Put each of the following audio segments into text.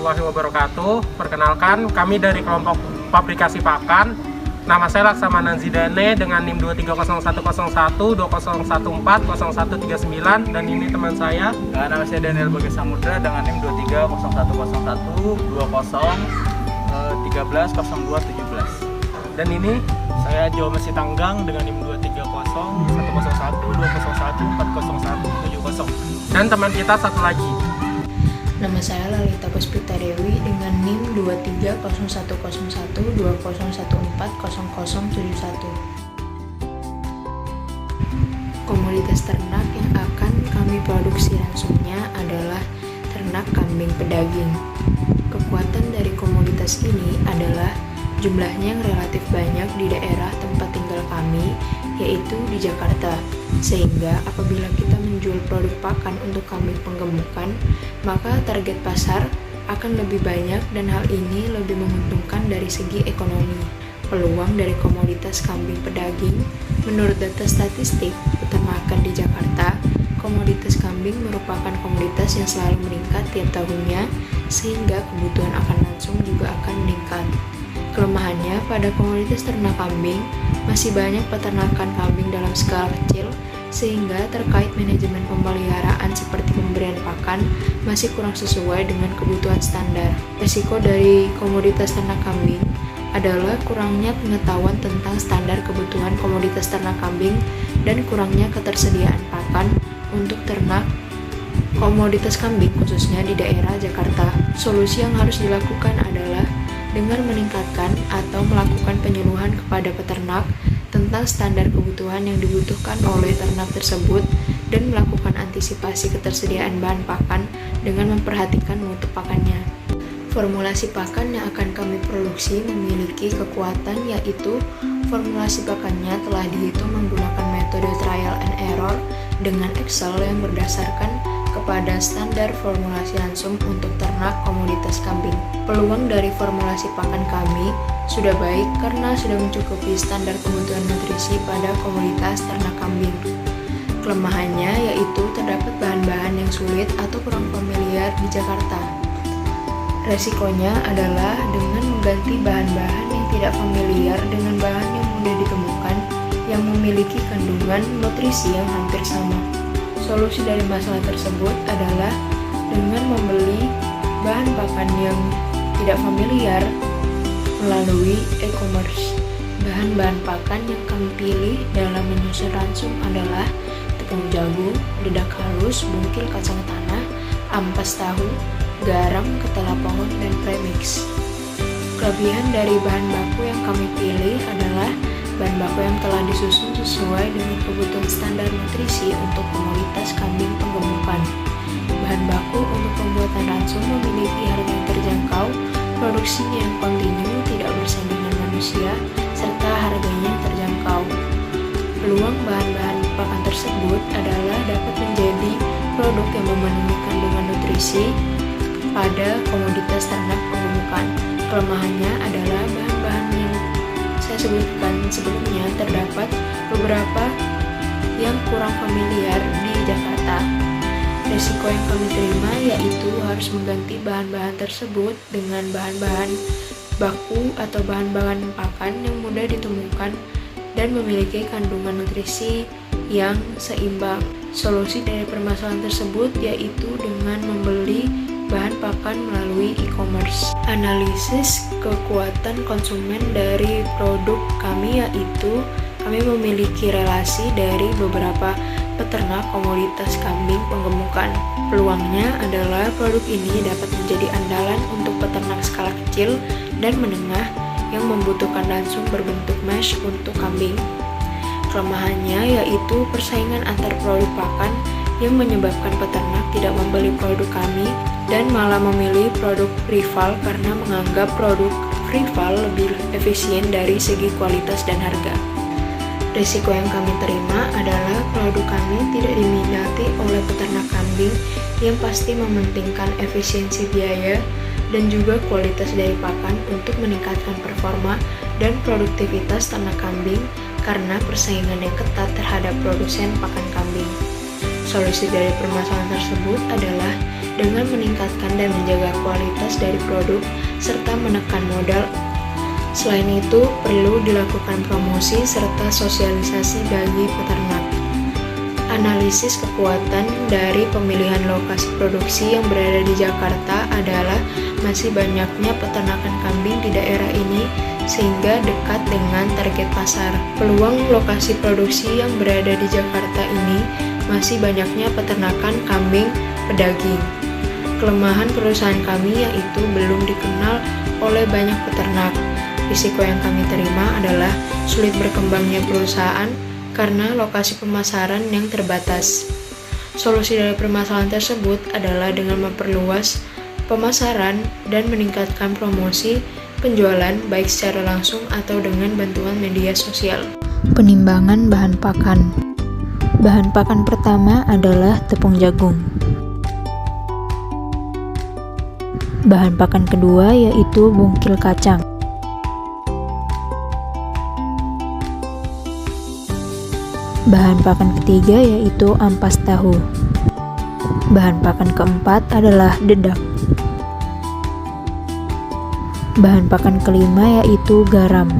warahmatullahi wabarakatuh. Perkenalkan, kami dari kelompok pabrikasi pakan. Nama saya Laksamana Zidane dengan NIM 230101, 2014, 0139, dan ini teman saya. Nama saya Daniel Bagas Samudra dengan NIM 230101, 2013, 0217. Dan ini saya Jo Messi Tanggang dengan NIM 230, 101, 201, 401, 70. dan teman kita satu lagi. Nama saya Lalita Puspita Dewi dengan NIM 23011, 2014, 0071. Komoditas ternak yang akan kami produksi langsungnya adalah ternak kambing pedaging. Kekuatan dari komoditas ini adalah jumlahnya yang relatif banyak di daerah tempat tinggal kami, yaitu di Jakarta. Sehingga apabila kita menjual produk pakan untuk kambing penggemukan, maka target pasar akan lebih banyak dan hal ini lebih menguntungkan dari segi ekonomi. Peluang dari komoditas kambing pedaging, menurut data statistik peternakan di Jakarta, komoditas kambing merupakan komoditas yang selalu meningkat tiap tahunnya, sehingga kebutuhan akan langsung juga akan meningkat. Kelemahannya pada komoditas ternak kambing, masih banyak peternakan kambing dalam skala kecil, sehingga terkait manajemen pemeliharaan seperti pemberian pakan masih kurang sesuai dengan kebutuhan standar. Risiko dari komoditas ternak kambing adalah kurangnya pengetahuan tentang standar kebutuhan komoditas ternak kambing dan kurangnya ketersediaan pakan untuk ternak komoditas kambing khususnya di daerah Jakarta. Solusi yang harus dilakukan adalah dengan meningkatkan atau melakukan penyuluhan kepada peternak tentang standar kebutuhan yang dibutuhkan oleh ternak tersebut dan melakukan antisipasi ketersediaan bahan pakan dengan memperhatikan mutu pakannya. Formulasi pakan yang akan kami produksi memiliki kekuatan, yaitu formulasi pakannya telah dihitung menggunakan metode trial and error dengan Excel yang berdasarkan kepada standar formulasi langsung untuk ternak komoditas kambing. Peluang dari formulasi pakan kami sudah baik karena sudah mencukupi standar kebutuhan nutrisi pada komoditas ternak kambing. Kelemahannya yaitu terdapat bahan-bahan yang sulit atau kurang familiar di Jakarta. Resikonya adalah dengan mengganti bahan-bahan yang tidak familiar dengan bahan yang mudah ditemukan yang memiliki kandungan nutrisi yang hampir sama. Solusi dari masalah tersebut adalah dengan membeli bahan pakan yang tidak familiar melalui e-commerce. Bahan-bahan pakan yang kami pilih dalam menyusun ransum adalah tepung jagung, dedak halus, bungkil kacang tanah, ampas tahu, garam, ketela pohon, dan premix. Kelebihan dari bahan baku yang kami pilih adalah bahan baku yang telah disusun sesuai dengan kebutuhan standar nutrisi untuk komoditas kambing penggemukan. Bahan baku untuk pembuatan ransum memiliki harga yang terjangkau, produksinya yang kontinu, tidak bersaing dengan manusia, serta harganya yang terjangkau. Peluang bahan-bahan pakan tersebut adalah dapat menjadi produk yang memenuhi kandungan nutrisi pada komoditas ternak penggemukan. Kelemahannya adalah bahan-bahan yang saya sebutkan sebelumnya terdapat beberapa yang kurang familiar di Jakarta. Risiko yang kami terima yaitu harus mengganti bahan-bahan tersebut dengan bahan-bahan baku atau bahan-bahan pakan yang mudah ditemukan dan memiliki kandungan nutrisi yang seimbang. Solusi dari permasalahan tersebut yaitu dengan membeli bahan pakan melalui e-commerce. Analisis kekuatan konsumen dari produk kami yaitu kami memiliki relasi dari beberapa peternak komoditas kambing penggemukan. Peluangnya adalah produk ini dapat menjadi andalan untuk peternak skala kecil dan menengah yang membutuhkan langsung berbentuk mesh untuk kambing. Kelemahannya yaitu persaingan antar produk pakan yang menyebabkan peternak tidak membeli produk kami dan malah memilih produk rival karena menganggap produk rival lebih efisien dari segi kualitas dan harga. Risiko yang kami terima adalah produk kami tidak diminati oleh peternak kambing yang pasti mementingkan efisiensi biaya dan juga kualitas dari pakan untuk meningkatkan performa dan produktivitas ternak kambing karena persaingan yang ketat terhadap produsen pakan kambing. Solusi dari permasalahan tersebut adalah dengan meningkatkan dan menjaga kualitas dari produk serta menekan modal. Selain itu, perlu dilakukan promosi serta sosialisasi bagi peternak. Analisis kekuatan dari pemilihan lokasi produksi yang berada di Jakarta adalah masih banyaknya peternakan kambing di daerah ini sehingga dekat dengan target pasar. Peluang lokasi produksi yang berada di Jakarta ini masih banyaknya peternakan kambing pedaging. Kelemahan perusahaan kami yaitu belum dikenal oleh banyak peternak. Risiko yang kami terima adalah sulit berkembangnya perusahaan karena lokasi pemasaran yang terbatas. Solusi dari permasalahan tersebut adalah dengan memperluas pemasaran dan meningkatkan promosi penjualan baik secara langsung atau dengan bantuan media sosial. Penimbangan bahan pakan. Bahan pakan pertama adalah tepung jagung. Bahan pakan kedua yaitu bungkil kacang. Bahan pakan ketiga yaitu ampas tahu. Bahan pakan keempat adalah dedak. Bahan pakan kelima yaitu garam.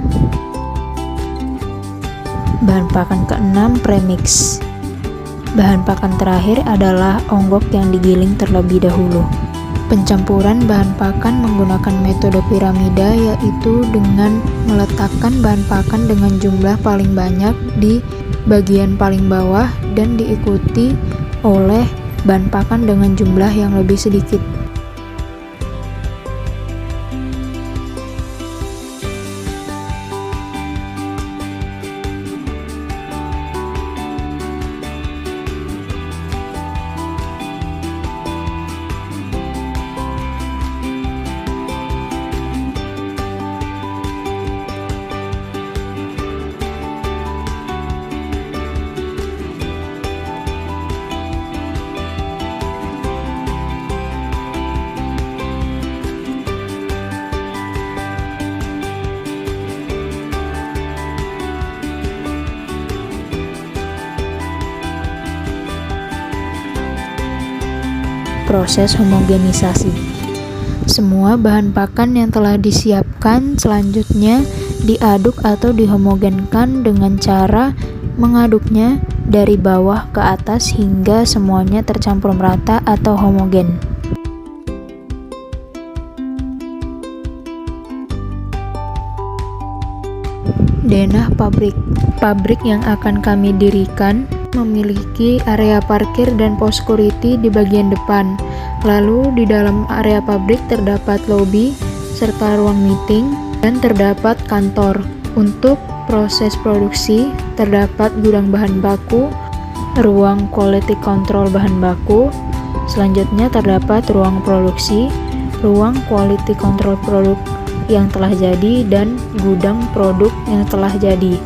Bahan pakan keenam premix. Bahan pakan terakhir adalah onggok yang digiling terlebih dahulu. Pencampuran bahan pakan menggunakan metode piramida yaitu dengan meletakkan bahan pakan dengan jumlah paling banyak di bagian paling bawah dan diikuti oleh bahan pakan dengan jumlah yang lebih sedikit. Proses homogenisasi. Semua bahan pakan yang telah disiapkan selanjutnya diaduk atau dihomogenkan dengan cara mengaduknya dari bawah ke atas hingga semuanya tercampur merata atau homogen. Denah pabrik. Pabrik yang akan kami dirikan memiliki area parkir dan pos security di bagian depan. Lalu di dalam area pabrik terdapat lobi serta ruang meeting dan terdapat kantor. Untuk proses produksi terdapat gudang bahan baku, ruang quality control bahan baku. Selanjutnya terdapat ruang produksi, ruang quality control produk yang telah jadi dan gudang produk yang telah jadi.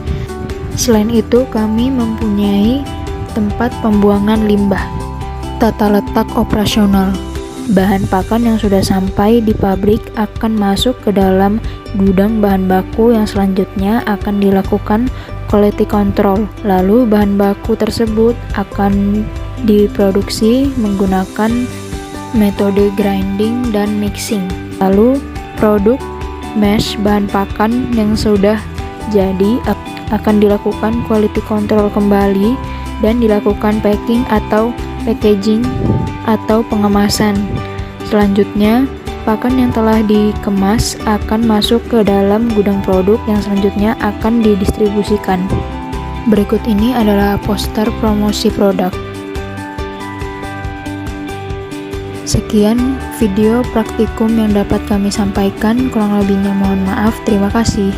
Selain itu, kami mempunyai tempat pembuangan limbah. Tata letak operasional. Bahan pakan yang sudah sampai di pabrik akan masuk ke dalam gudang bahan baku yang selanjutnya akan dilakukan quality control. Lalu bahan baku tersebut akan diproduksi menggunakan metode grinding dan mixing. Lalu produk mash bahan pakan yang sudah jadi akan dilakukan quality control kembali dan dilakukan packing atau packaging atau pengemasan. Selanjutnya, pakan yang telah dikemas akan masuk ke dalam gudang produk yang selanjutnya akan didistribusikan. Berikut ini adalah poster promosi produk. Sekian video praktikum yang dapat kami sampaikan, kurang lebihnya mohon maaf. Terima kasih.